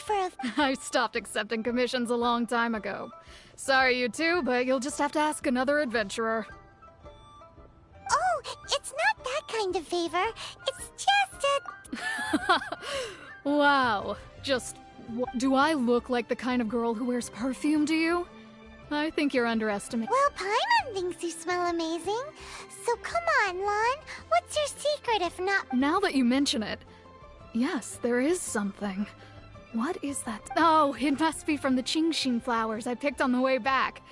for a... I stopped accepting commissions a long time ago. Sorry, you two, but you'll just have to ask another adventurer. Oh, it's not that kind of favor. It's just a... Wow. Just... do I look like the kind of girl who wears perfume to you? I think you're underestimating. Well, Paimon thinks you smell amazing. So come on, Lon. What's your secret if not... Now that you mention it, yes, there is something. What is that? Oh, it must be from the Qingshin flowers I picked on the way back.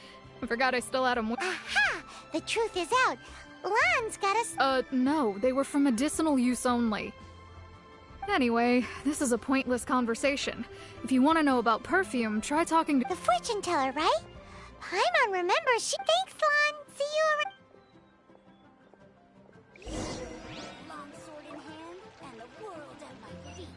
I forgot I still had them. Aha! The truth is out. Lon's got us... No, they were for medicinal use only. Anyway, this is a pointless conversation. If you want to know about perfume, try talking to... The fortune teller, right? Paimon remembers she... Thanks, Lon. See you around... Long sword in hand, and the world at my feet.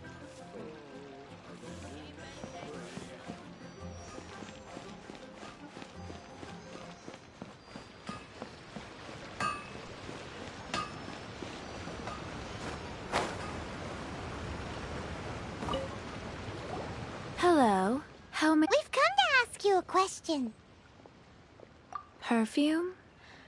Hello. How may... We've come to ask you a question. Perfume?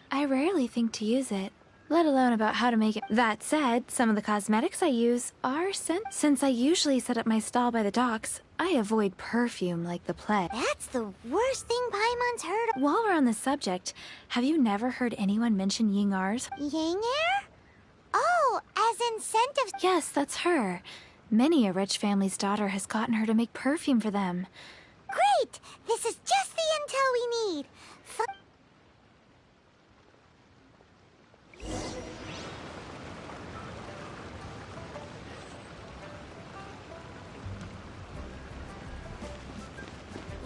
I rarely think to use it, let alone about how to make it. That said, some of the cosmetics I use are scent. Since I usually set up my stall by the docks, I avoid perfume like the plague. That's the worst thing Paimon's heard of. While we're on the subject, have you never heard anyone mention Ying'ar's? Ying'er? Oh, as incentives. Yes, that's her. Many a rich family's daughter has gotten her to make perfume for them. Great! This is just the intel we need.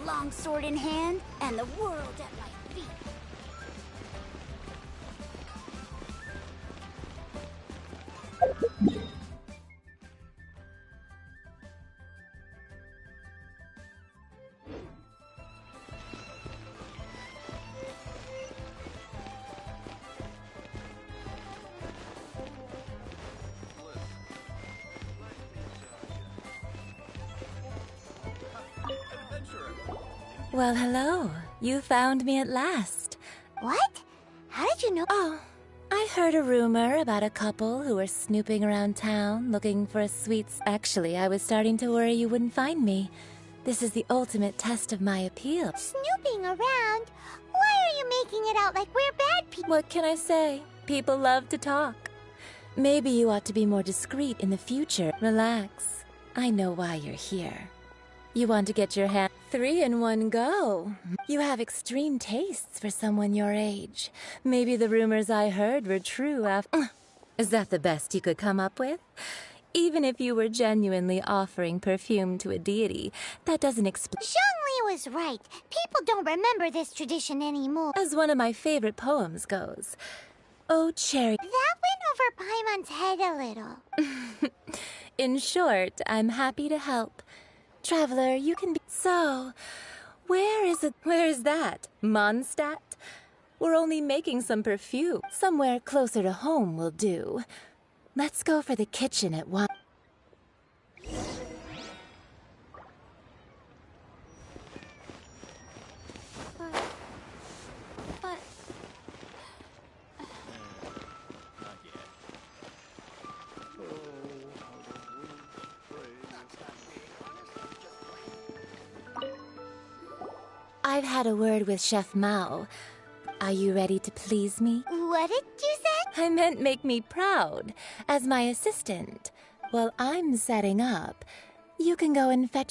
Long sword in hand, and the world at my feet. Well, hello. You found me at last. What? How did you know? Oh, I heard a rumor about a couple who were snooping around town looking for a sweet... Actually, I was starting to worry you wouldn't find me. This is the ultimate test of my appeal. Snooping around? Why are you making it out like we're bad people? What can I say? People love to talk. Maybe you ought to be more discreet in the future. Relax. I know why you're here. You want to get your hand... 3 in one go. You have extreme tastes for someone your age. Maybe the rumors I heard were true after... Is that the best you could come up with? Even if you were genuinely offering perfume to a deity, that doesn't explain... Zhongli was right. People don't remember this tradition anymore. As one of my favorite poems goes, oh, cherry... That went over Paimon's head a little. In short, I'm happy to help. Traveler, you can be... So, where is it? Where is that? Mondstadt? We're only making some perfume. Somewhere closer to home will do. Let's go for the kitchen at one... But... I've had a word with Chef Mao. Are you ready to please me? What did you say? I meant make me proud. As my assistant. While I'm setting up, you can go and fetch...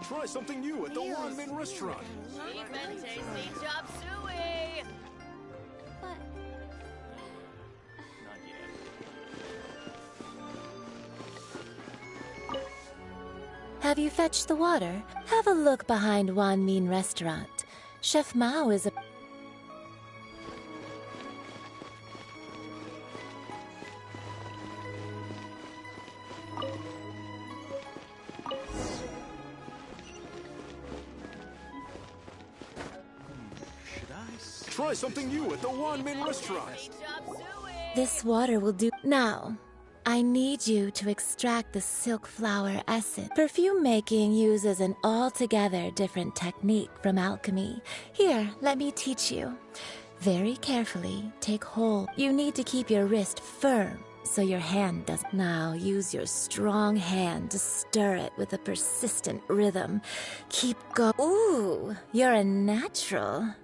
Try something new at the Wanmin restaurant. Chop suey. Have you fetched the water? Have a look behind Wanmin restaurant. Chef Mao is a... Should Try something new at the Wanmin restaurant. This water will do. Now, I need you to extract the silk flower essence. Perfume making uses an altogether different technique from alchemy. Here, let me teach you. Very carefully, take hold. You need to keep your wrist firm so your hand doesn't. Now, use your strong hand to stir it with a persistent rhythm. Keep going. Ooh, you're a natural.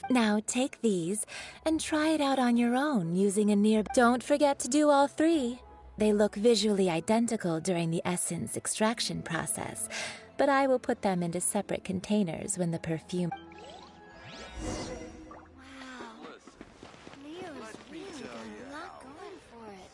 Now, take these and try it out on your own using a near. Don't forget to do all three. They look visually identical during the essence extraction process, but I will put them into separate containers when the perfume. Leo's really got a lot going for it.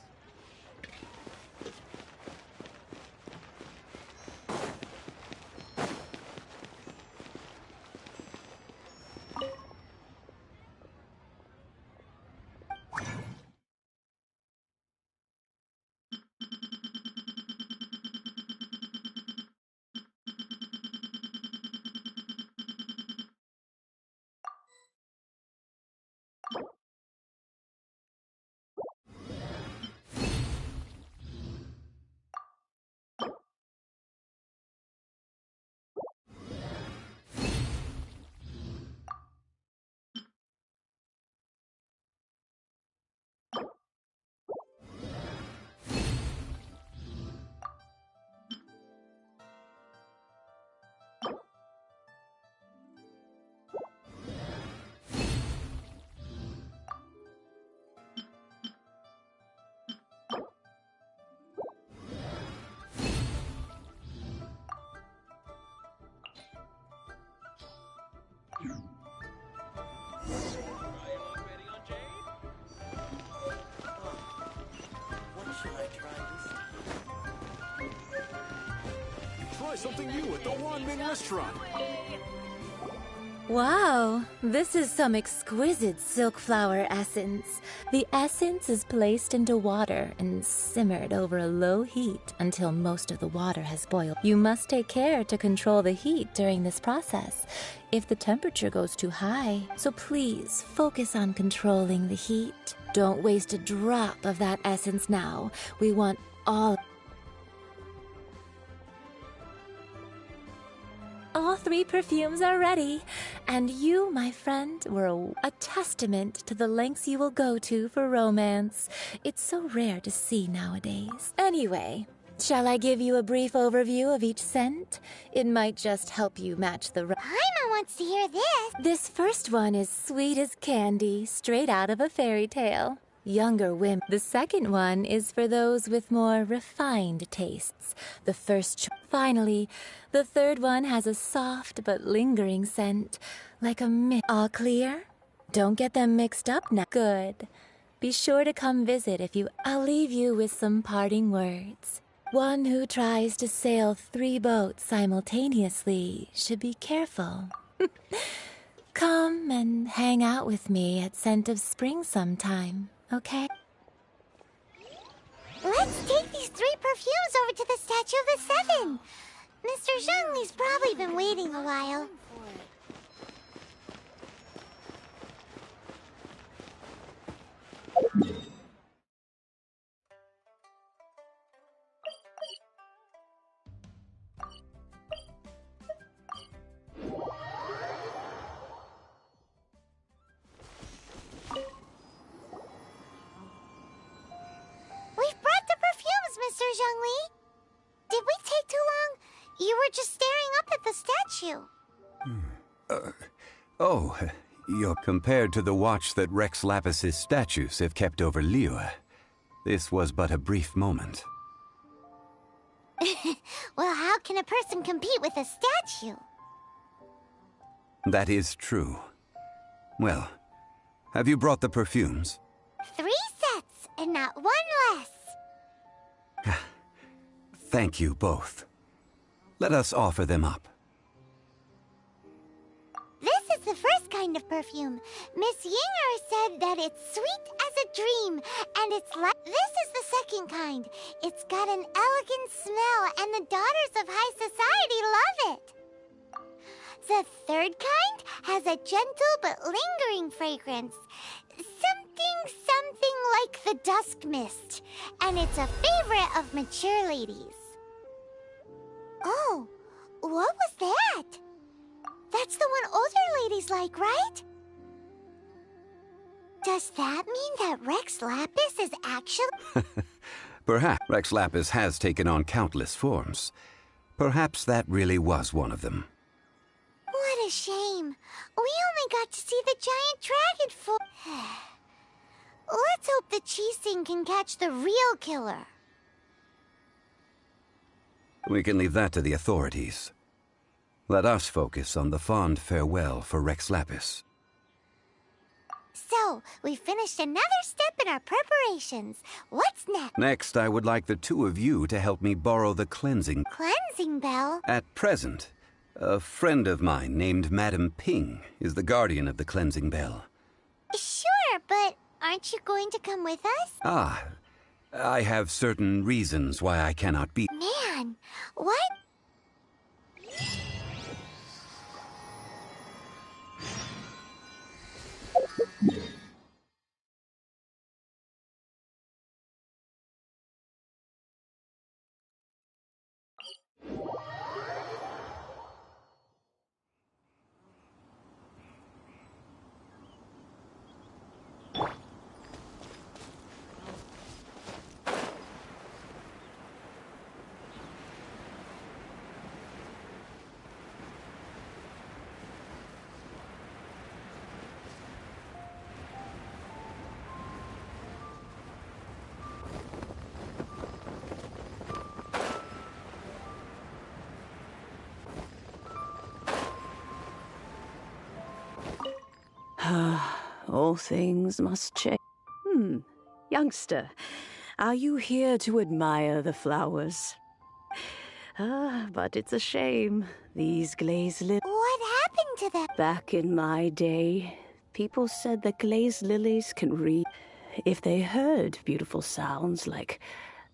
Try something new at the Wanmin restaurant. Wow, this is some exquisite silk flower essence. The essence is placed into water and simmered over a low heat until most of the water has boiled. You must take care to control the heat during this process if the temperature goes too high. So please focus on controlling the heat. Don't waste a drop of that essence now. We want all three perfumes are ready, and you, my friend, were a testament to the lengths you will go to for romance. It's so rare to see nowadays. Anyway, shall I give you a brief overview of each scent? It might just help you match the Paimon wants to hear this. This first one is sweet as candy, straight out of a fairy tale. Younger women. The second one is for those with more refined tastes. The first. Finally, the third one has a soft but lingering scent, like a mist. All clear? Don't get them mixed up now. Good. Be sure to come visit if you. I'll leave you with some parting words. One who tries to sail 3 boats simultaneously should be careful. Come and hang out with me at Scent of Spring sometime, okay? Let's take these 3 perfumes over to the Statue of the Seven. Mr. Zhongli's probably been waiting a while. We've brought the perfumes, Mr. Zhongli. Did we take too long? You were just staring up at the statue. You're compared to the watch that Rex Lapis's statues have kept over Liyue. This was but a brief moment. Well, how can a person compete with a statue? That is true. Well, have you brought the perfumes? 3 sets, and not 1 less. Thank you both. Let us offer them up. This is the first kind of perfume. Miss Yinger said that it's sweet as a dream, and it's like... This is the second kind. It's got an elegant smell, and the daughters of high society love it. The third kind has a gentle but lingering fragrance. Something like the dusk mist. And it's a favorite of mature ladies. Oh, what was that? That's the one older ladies like, right? Does that mean that Rex Lapis is actually... Perhaps Rex Lapis has taken on countless forms. Perhaps that really was one of them. What a shame. We only got to see the giant dragon for... Let's hope the Chising can catch the real killer. We can leave that to the authorities. Let us focus on the fond farewell for Rex Lapis. So, we finished another step in our preparations. What's next? Next, I would like the two of you to help me borrow the cleansing... Cleansing bell? At present, a friend of mine named Madame Ping is the guardian of the cleansing bell. Sure, but aren't you going to come with us? Ah, I have certain reasons why I cannot be... Man, what? All things must change. Youngster, are you here to admire the flowers? But it's a shame. These glazed lilies... What happened to them? Back in my day, people said that glazed lilies can read if they heard beautiful sounds like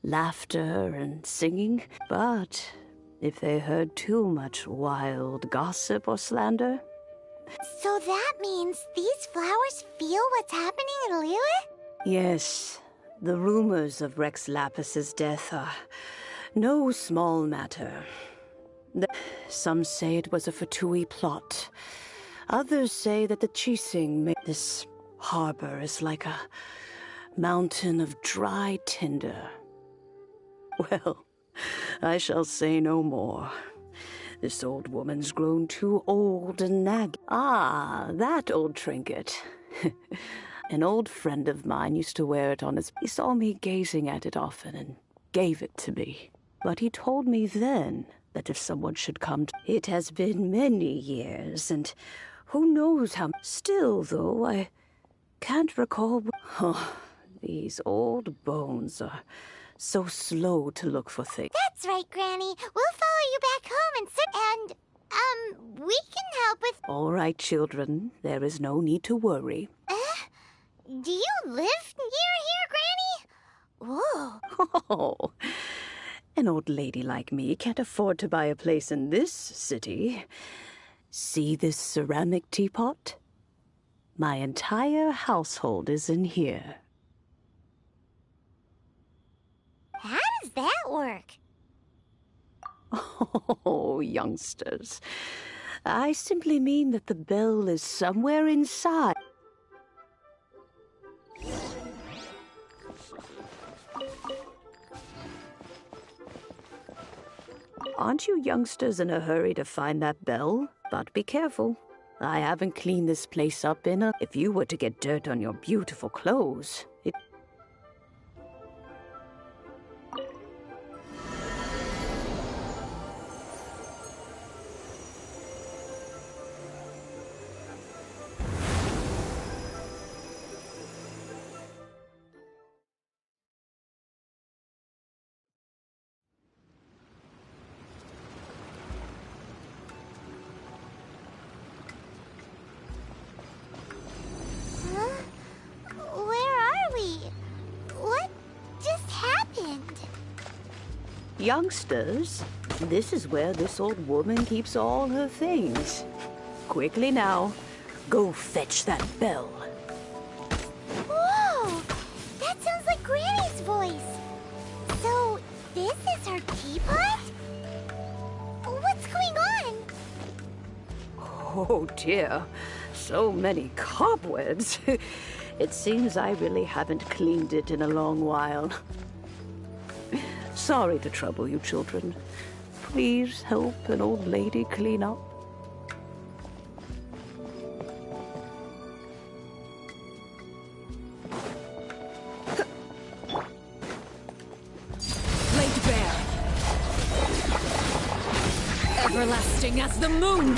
laughter and singing. But if they heard too much wild gossip or slander... So that means these flowers feel what's happening in Liyue? Yes, the rumors of Rex Lapis's death are no small matter. Some say it was a Fatui plot. Others say that the Chising made this harbor is like a mountain of dry tinder. Well, I shall say no more. This old woman's grown too old and naggy. Ah, that old trinket. An old friend of mine used to wear it on his... He saw me gazing at it often and gave it to me. But he told me then that if someone should come... It has been many years, and who knows how... Still, though, I can't recall... Oh, these old bones are so slow to look for things. That's right, Granny. We'll follow you back home and we can help with... All right, children. There is no need to worry. Do you live near here, Granny? Whoa. Oh, an old lady like me can't afford to buy a place in this city. See this ceramic teapot? My entire household is in here. How does that work? Oh, youngsters. I simply mean that the bell is somewhere inside. Aren't you youngsters in a hurry to find that bell? But be careful. I haven't cleaned this place up in a... If you were to get dirt on your beautiful clothes, it... Youngsters, this is where this old woman keeps all her things. Quickly now, go fetch that bell. Whoa! That sounds like Granny's voice. So, this is her teapot? What's going on? Oh dear, so many cobwebs. It seems I really haven't cleaned it in a long while. Sorry to trouble you, children. Please help an old lady clean up. Laid bare. Everlasting as the moon.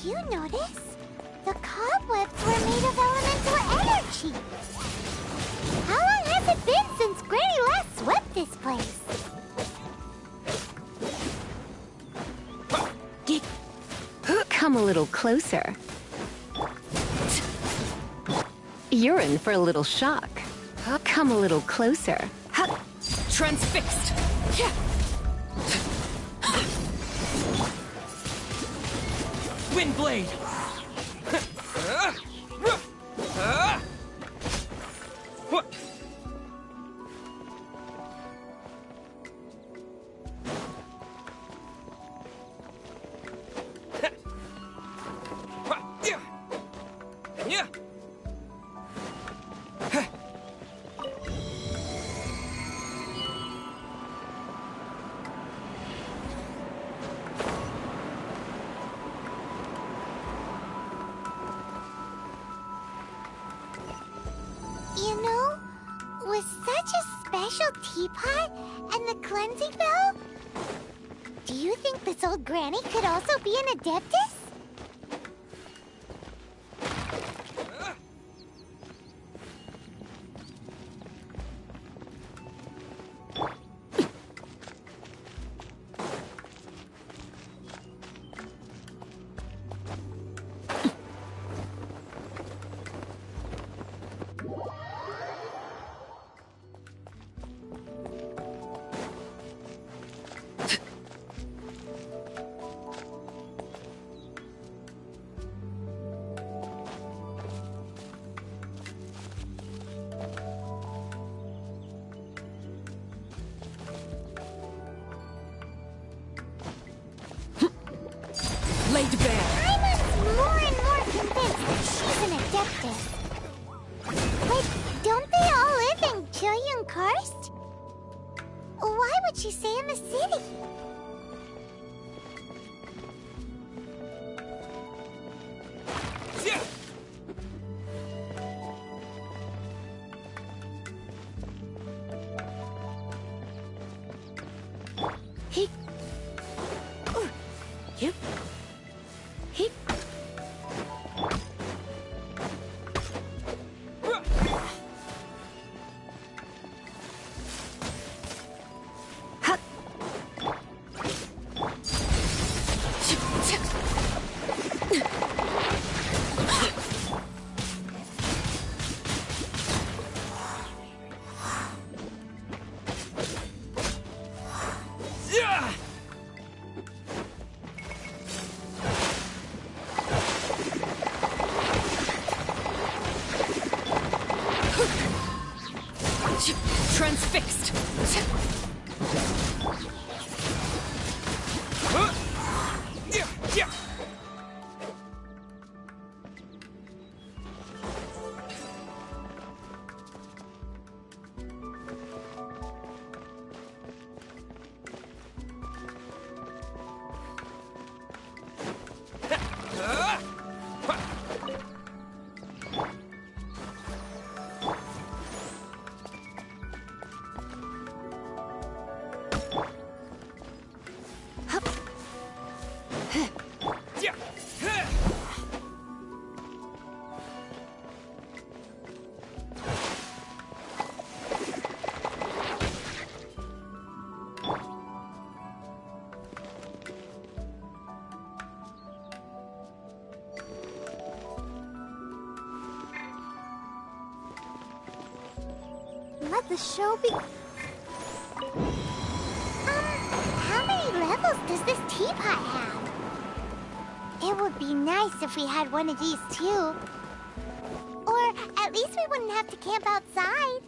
Did you notice? The cobwebs were made of elemental energy. How long has it been since Granny last swept this place? Come a little closer. You're in for a little shock. Come a little closer. Transfixed. Windblade. You know, with such a special teapot and the cleansing bell, do you think this old granny could also be an adeptus? Laid bare. I'm more and more convinced that she's an adeptus. But don't they all live in Chilean Karst? Why would she stay in the city? Transfixed. Let the show be. How many levels does this teapot have? It would be nice if we had one of these too. Or at least we wouldn't have to camp outside.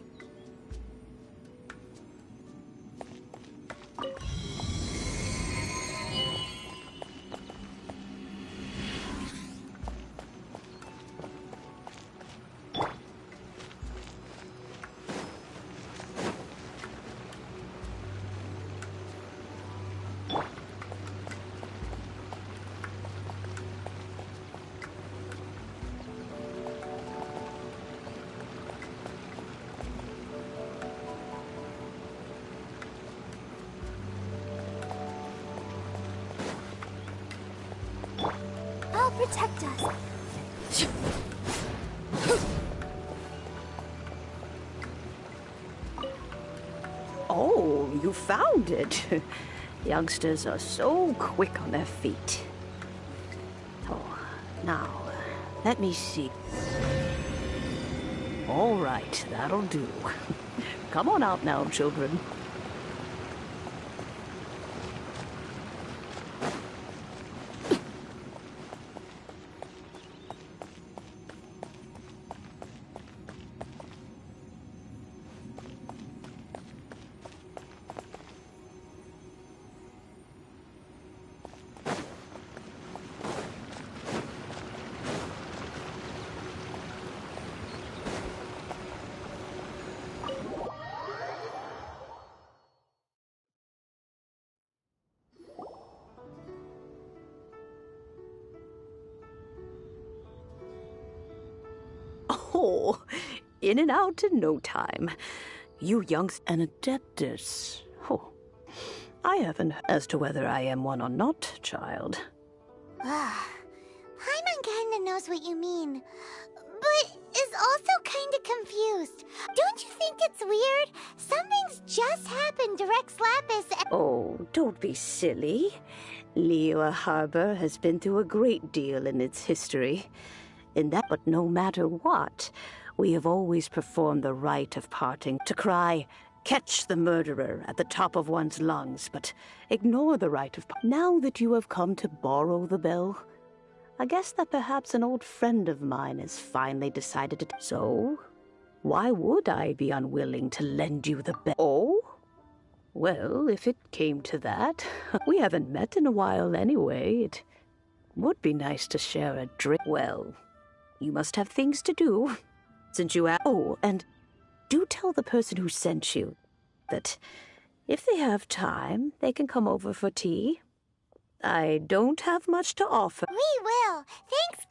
I'll protect us. Oh, you found it. Youngsters are so quick on their feet. Oh, now, let me see. All right, that'll do. Come on out now, children. Oh, in and out in no time. You youngs an adeptus. Oh, I haven't as to whether I am one or not, child. Paimon kinda knows what you mean, but is also kinda confused. Don't you think it's weird? Something's just happened to Rex Lapis and— Oh, don't be silly. Liyue Harbor has been through a great deal in its history. But no matter what, we have always performed the rite of parting to cry, "Catch the murderer," at the top of one's lungs, but ignore the rite of parting. Now that you have come to borrow the bell, I guess that perhaps an old friend of mine has finally decided to. So, why would I be unwilling to lend you the bell? Oh? Well, if it came to that, we haven't met in a while anyway. It would be nice to share a drink. Well, you must have things to do, since you have. Oh, and do tell the person who sent you that if they have time, they can come over for tea. I don't have much to offer. We will. Thanks.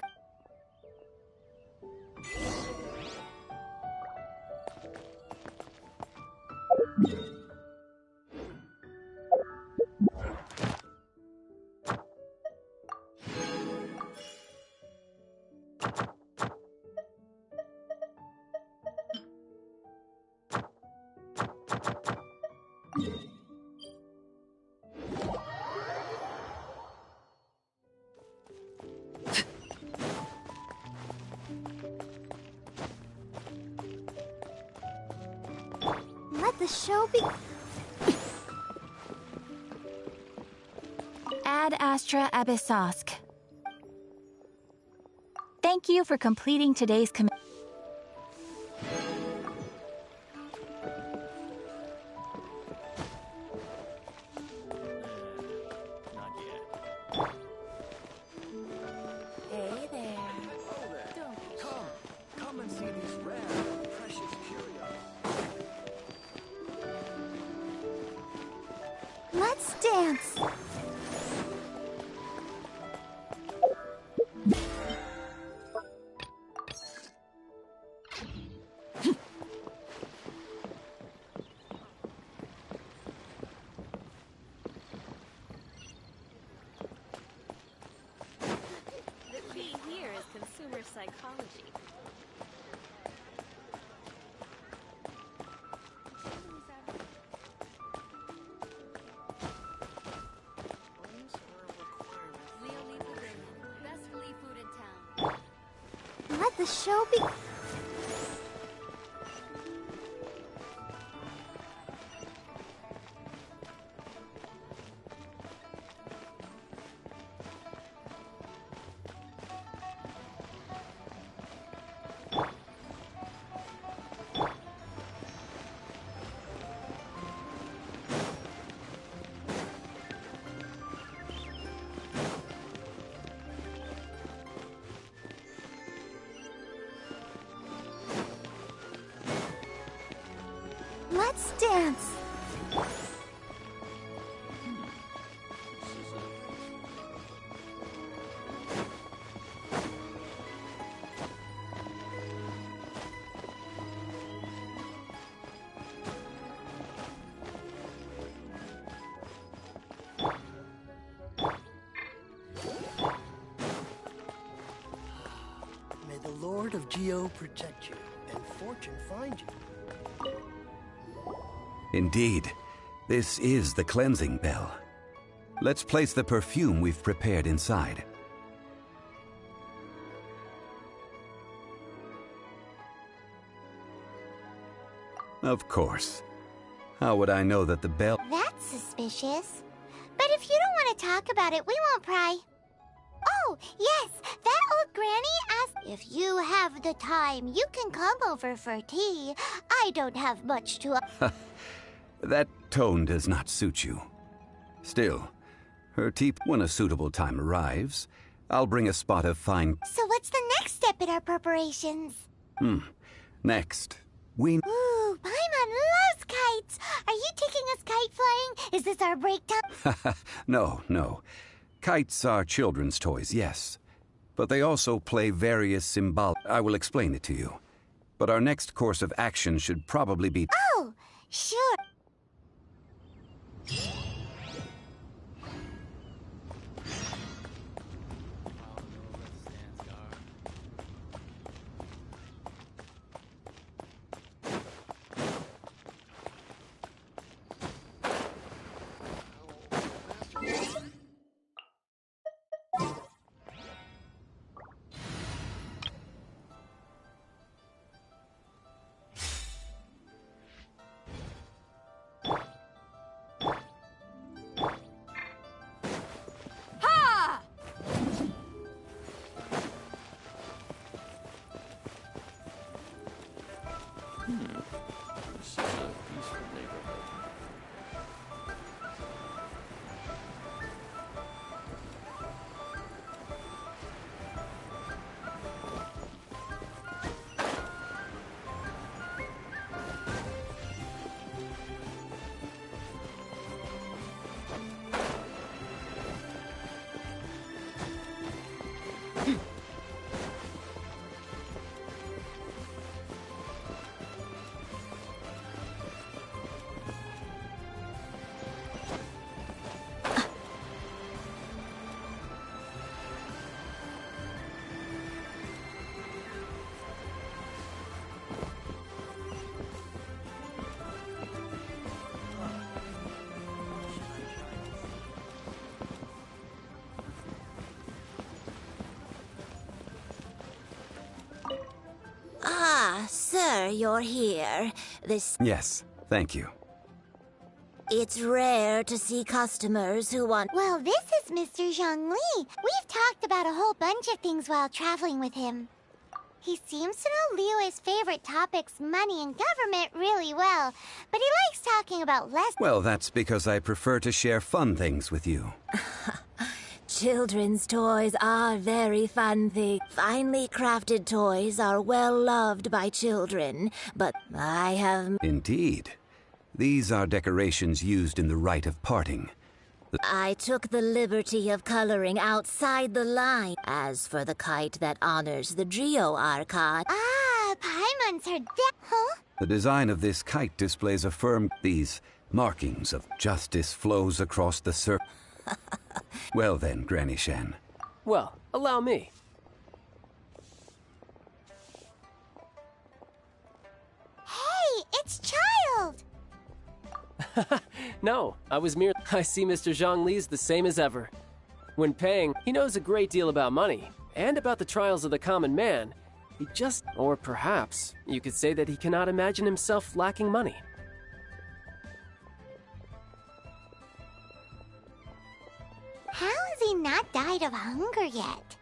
Let the show be. Ad Astra Abyssosk. Thank you for completing today's command. Hey there. Come and see these rare, precious curios. Let's dance. The key here is consumer psychology. We'll leave the room. Best flea food in town. Let the show be. Let's dance. May the Lord of Geo protect you, and fortune find you. Indeed, this is the cleansing bell. Let's place the perfume we've prepared inside. Of course. How would I know that the bell... That's suspicious. But if you don't want to talk about it, we won't pry. Oh, yes, that old granny asked if you have the time, you can come over for tea. I don't have much to... That tone does not suit you. Still, her tea... When a suitable time arrives, I'll bring a spot of fine... So what's the next step in our preparations? Next, we... Ooh, Paimon loves kites! Are you taking us kite flying? Is this our break time? No. Kites are children's toys, yes. But they also play various symbolic... I will explain it to you. But our next course of action should probably be... Oh, sure. Sir, you're here. Yes, thank you. It's rare to see customers who want... Well, this is Mr. Zhongli. We've talked about a whole bunch of things while traveling with him. He seems to know Liyue's favorite topics, money and government, really well. But he likes talking about less... Well, that's because I prefer to share fun things with you. Children's toys are very fun things. Finely crafted toys are well loved by children, but I have... Indeed. These are decorations used in the rite of parting. I took the liberty of coloring outside the line. As for the kite that honors the Geo Archon... Ah, Paimon's her huh? The design of this kite displays a firm... These markings of justice flows across the surface. Well then, Granny Shan. Well, allow me. Hey, it's Child! No, I was mere... I see Mr. Zhongli's the same as ever. When paying, he knows a great deal about money, and about the trials of the common man. He just... Or perhaps, you could say that he cannot imagine himself lacking money. How has he not died of hunger yet?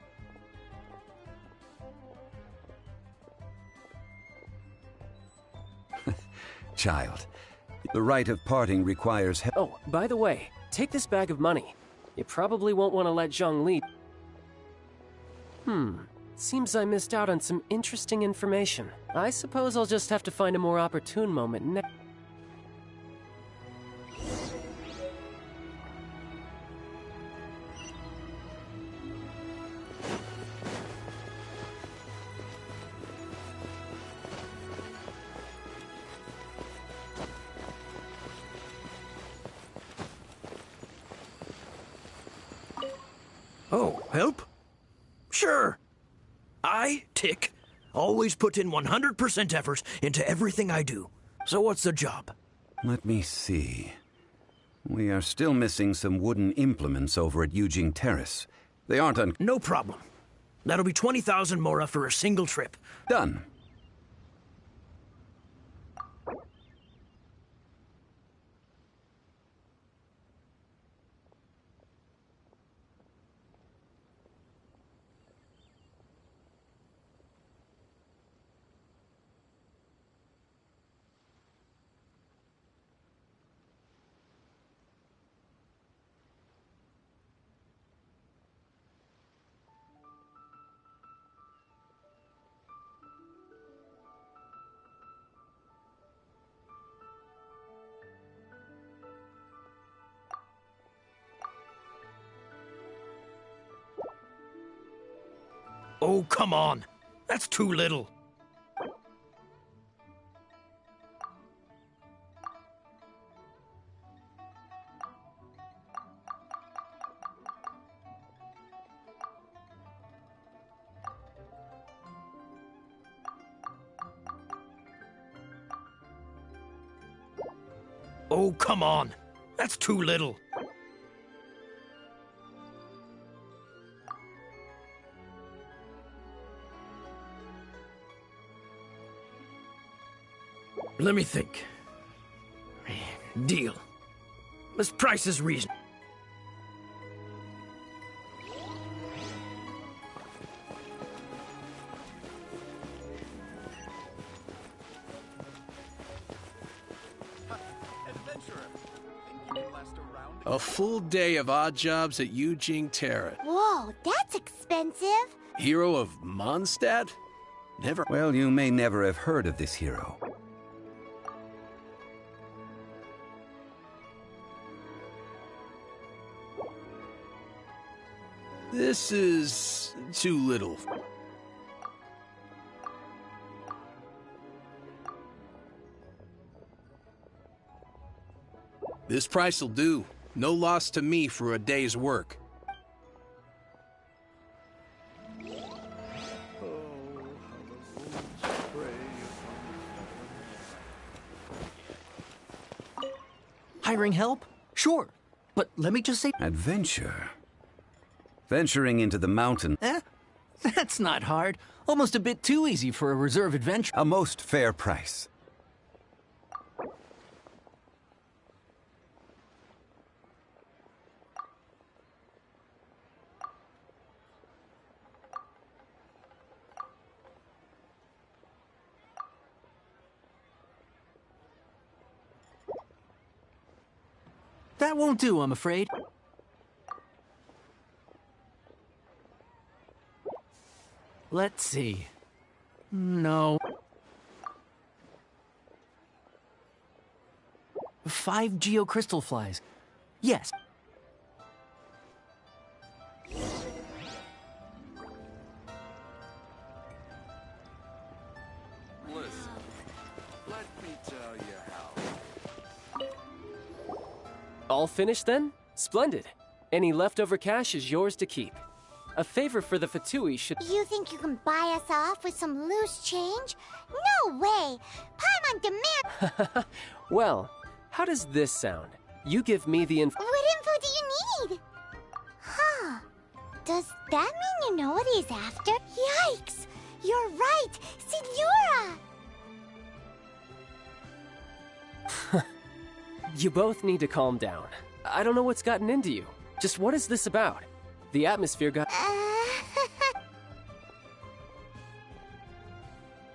Child, the rite of parting requires... Oh, by the way, take this bag of money. You probably won't want to let Zhongli... Seems I missed out on some interesting information. I suppose I'll just have to find a more opportune moment next... Help? Sure. I, Tick, always put in 100% effort into everything I do. So what's the job? Let me see. We are still missing some wooden implements over at Yujing Terrace. They aren't No problem. That'll be 20,000 mora for a single trip. Done. Oh, come on. That's too little. Oh, come on. That's too little. Let me think. Deal. This price is reasonable. A full day of odd jobs at Yujing Terrace. Whoa, that's expensive. Hero of Mondstadt? Never. Well, you may never have heard of this hero. This is too little. This price will do. No loss to me for a day's work. Hiring help? Sure. But let me just say... Adventure? Venturing into the mountain. That's not hard. Almost a bit too easy for a reserve adventure. A most fair price. That won't do, I'm afraid. Let's see. No. 5 geocrystal flies. Yes. Listen, let me tell you how. All finished then? Splendid. Any leftover cash is yours to keep. A favor for the Fatui should... You think you can buy us off with some loose change? No way! Paimon demand... Well, how does this sound? You give me the info... What info do you need? Huh. Does that mean you know what he's after? Yikes! You're right! Signora! You both need to calm down. I don't know what's gotten into you. Just what is this about? The atmosphere got...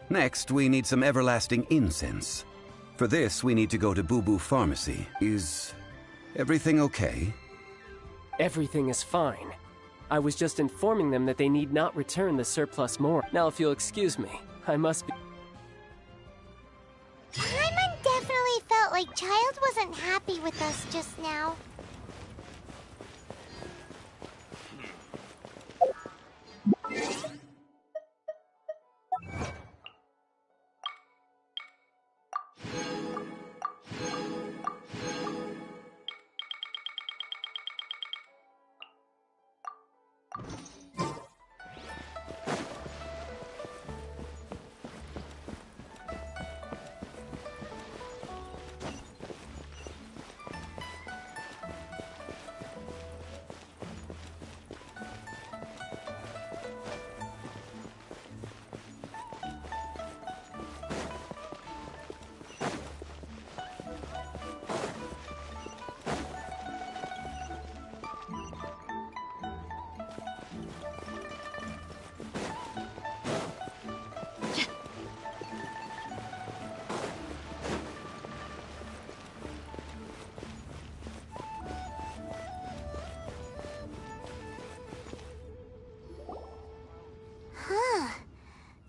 Next, we need some everlasting incense. For this, we need to go to Boo Boo Pharmacy. Is everything okay? Everything is fine. I was just informing them that they need not return the surplus more. Now, if you'll excuse me, I must be... Paimon definitely felt like Child wasn't happy with us just now.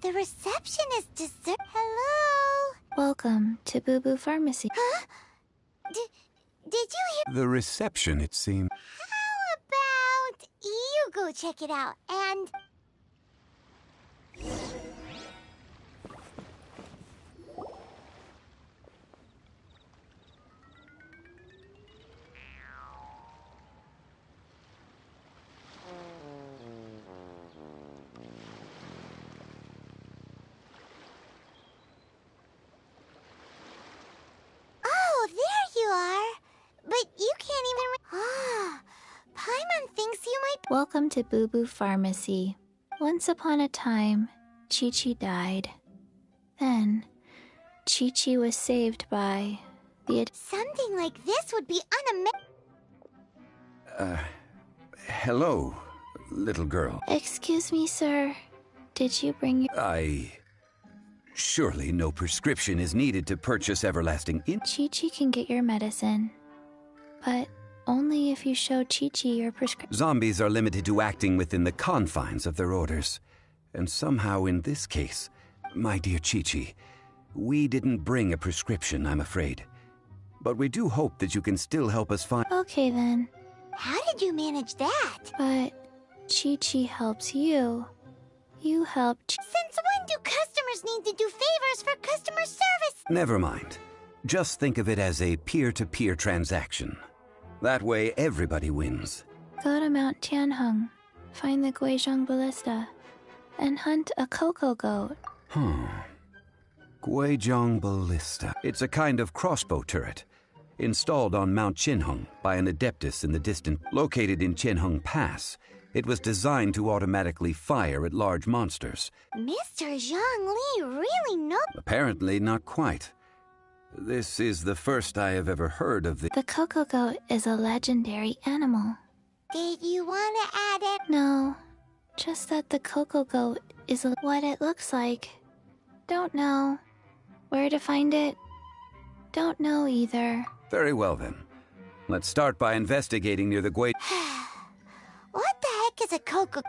The receptionist deserves. Hello? Welcome to Boo Boo Pharmacy. Huh? Did you hear? The reception, it seemed. How about you go check it out and... Oh, there you are. But you can't even... Ah, Paimon thinks you might... Welcome to Boo Boo Pharmacy. Once upon a time, Chi-Chi died. Then, Chi-Chi was saved by the... Something like this would be Hello, little girl. Excuse me, sir. Did you bring your... Surely no prescription is needed to purchase everlasting in... Chi-Chi can get your medicine, but only if you show Chi-Chi your prescription. Zombies are limited to acting within the confines of their orders. And somehow in this case, my dear Chi-Chi, we didn't bring a prescription, I'm afraid. But we do hope that you can still help us find... Okay, then. How did you manage that? But Chi-Chi helps you. You help Since when do customers need to do favors for customer service? Never mind. Just think of it as a peer-to-peer transaction. That way, everybody wins. Go to Mount Tianheng, find the Guizhong Ballista, and hunt a cocoa goat. Guizhong Ballista. It's a kind of crossbow turret, installed on Mount Qinheng by an adeptus in the distant... Located in Qinheng Pass, it was designed to automatically fire at large monsters. Mr. Zhang Li really knows... Apparently not quite. This is the first I have ever heard of the... The cocoa goat is a legendary animal. Did you want to add it? No, just that the cocoa goat is what it looks like. Don't know. Where to find it? Don't know either. Very well then. Let's start by investigating near the Gui... What the heck is a cocoa...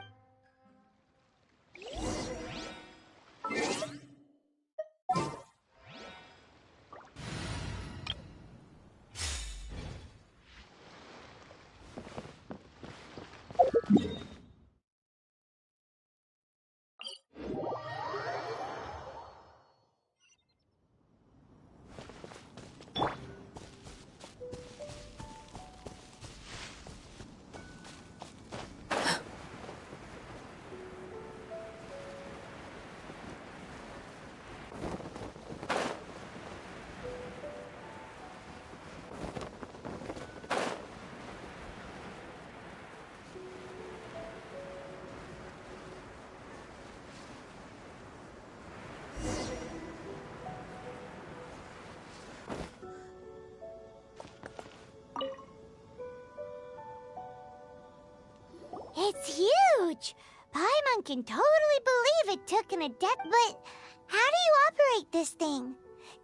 It's huge! Paimon can totally believe it took an adept, but how do you operate this thing?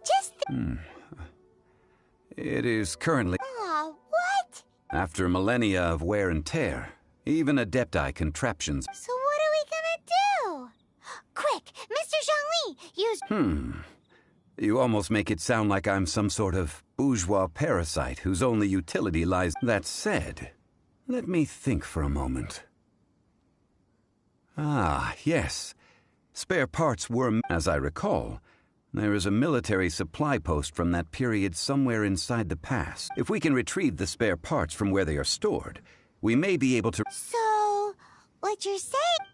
Just... It is currently... Aw, what? After millennia of wear and tear, even adepti contraptions... So what are we gonna do? Quick, Mr. Zhang Li, use... You almost make it sound like I'm some sort of bourgeois parasite whose only utility lies... That said, let me think for a moment. Ah, yes. Spare parts were... As I recall, there is a military supply post from that period somewhere inside the pass. If we can retrieve the spare parts from where they are stored, we may be able to... So, what you're saying...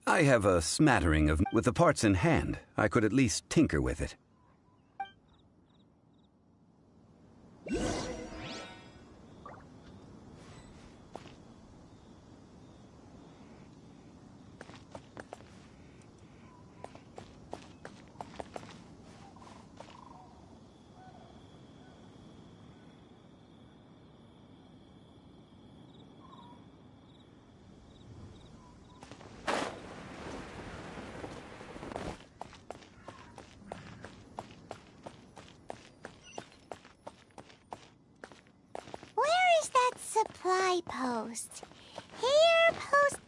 I have a smattering of... With the parts in hand, I could at least tinker with it. Where is that supply post? Here, post...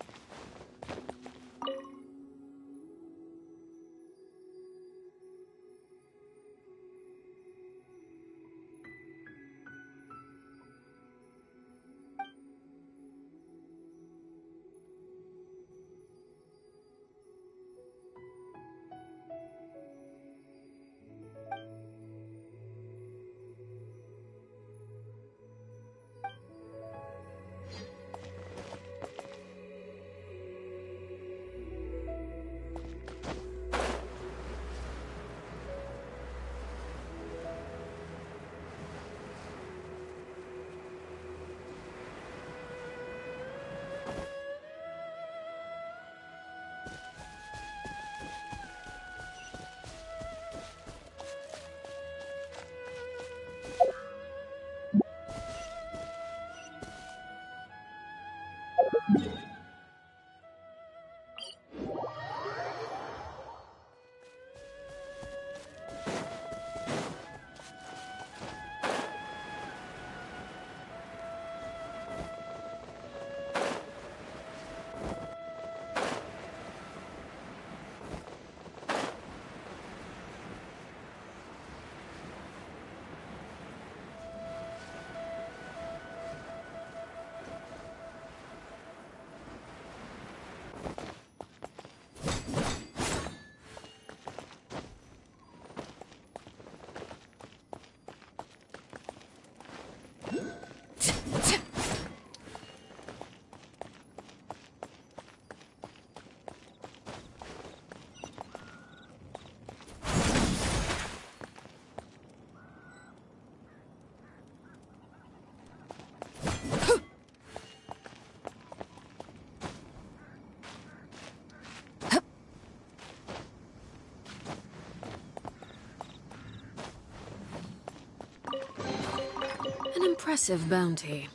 Impressive bounty.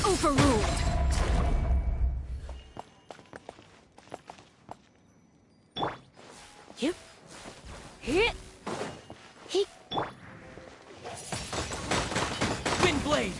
Overruled. Yep. Hit. He. Wind blade.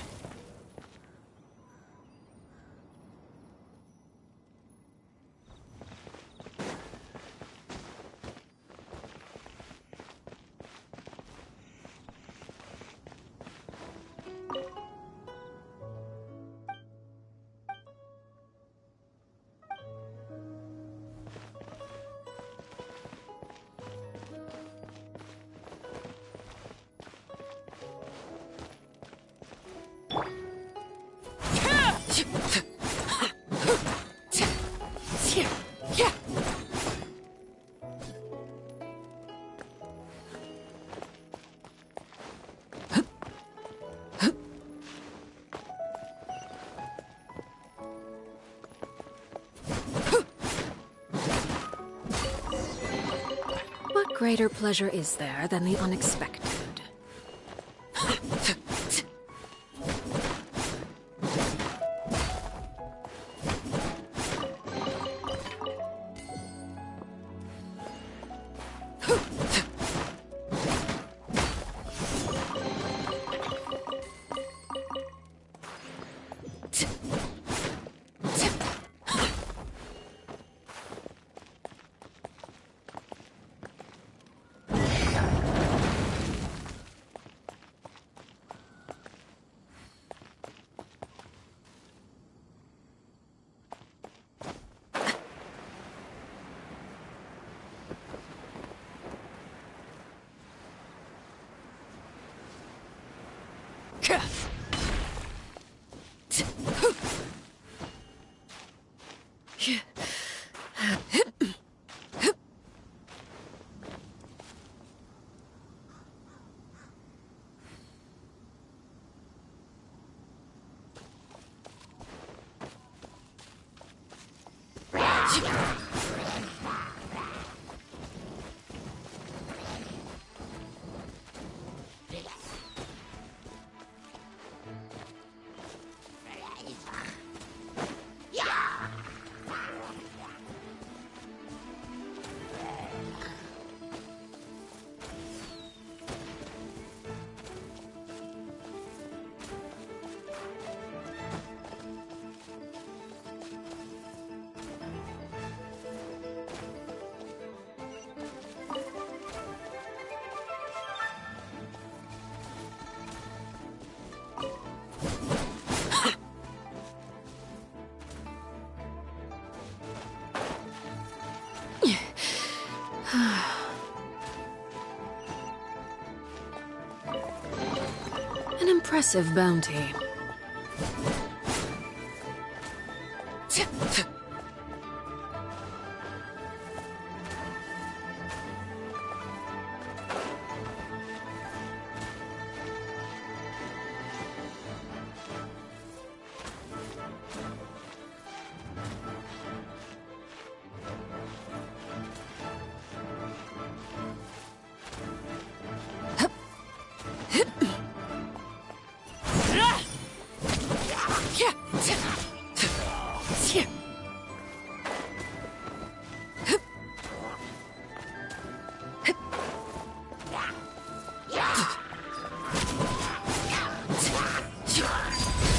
What greater pleasure is there than the unexpected? An impressive bounty.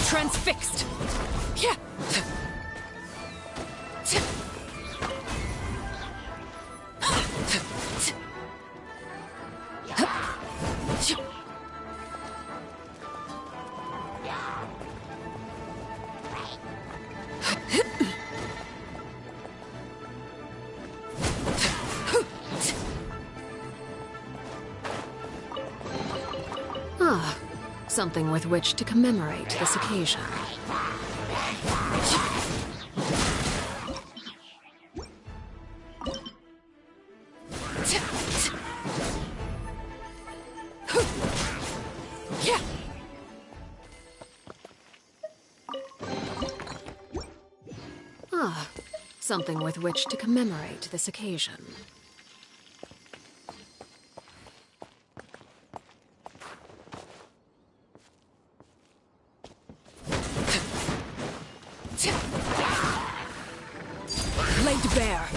Transfixed. Ah, something with which to commemorate this occasion. Ah, Something with which to commemorate this occasion. Laid bare.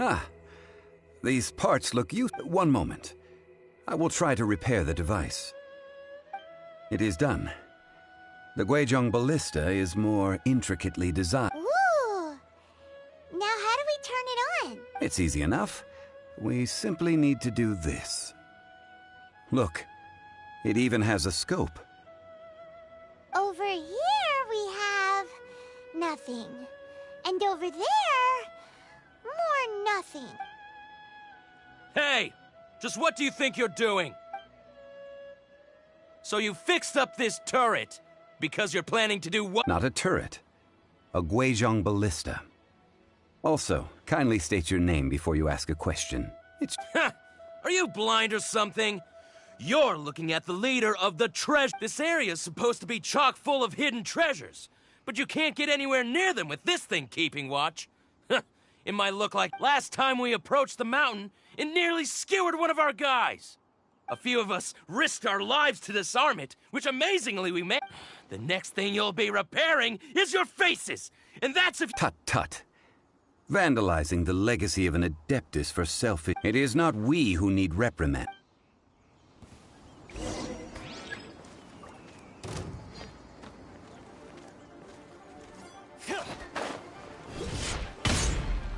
Ah, these parts look useful. One moment. I will try to repair the device. It is done. The Guizhong ballista is more intricately designed. Ooh! Now how do we turn it on? It's easy enough. We simply need to do this. Look, it even has a scope. Over here we have nothing. And over there, more nothing. Hey! Just what do you think you're doing? So you fixed up this turret because you're planning to do what? Not a turret. A Guizhong ballista. Also, kindly state your name before you ask a question. It's... Are you blind or something? You're looking at the leader of the treasure. This area's supposed to be chock full of hidden treasures, but you can't get anywhere near them with this thing keeping watch. It might look like last time we approached the mountain, it nearly skewered one of our guys. A few of us risked our lives to disarm it, which amazingly we made. The next thing you'll be repairing is your faces, and that's if— Tut tut. Vandalizing the legacy of an adeptus for selfish— It is not we who need reprimand.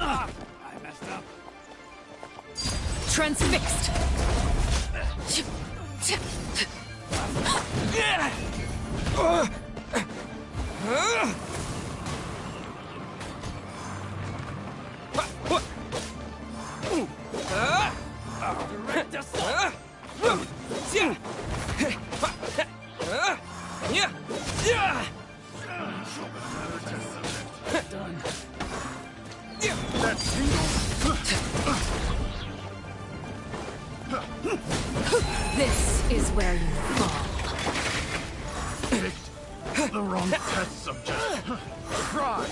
I messed up. Transfixed. Direct assault. This is where you fall. Picked the wrong test subject. Try.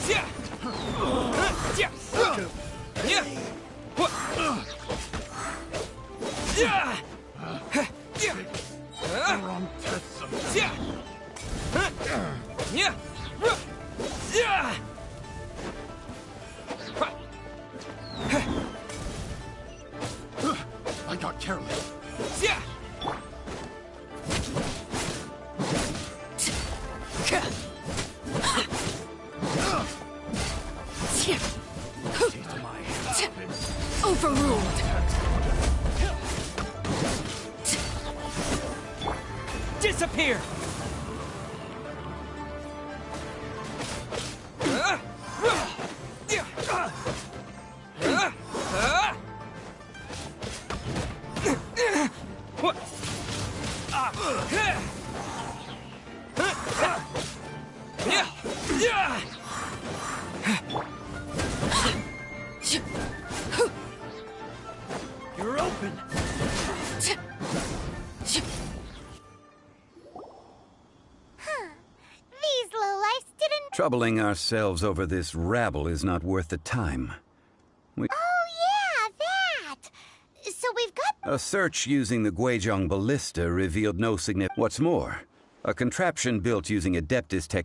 The wrong test subject. I got careless. Overruled. Disappear. Troubling ourselves over this rabble is not worth the time. Oh yeah, that! So we've got... A search using the Guizhong ballista revealed no significant... What's more, a contraption built using Adeptus tech...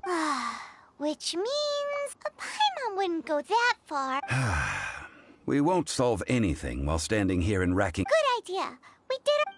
Which means a Paimon wouldn't go that far. We won't solve anything while standing here and racking... Good idea. We did it.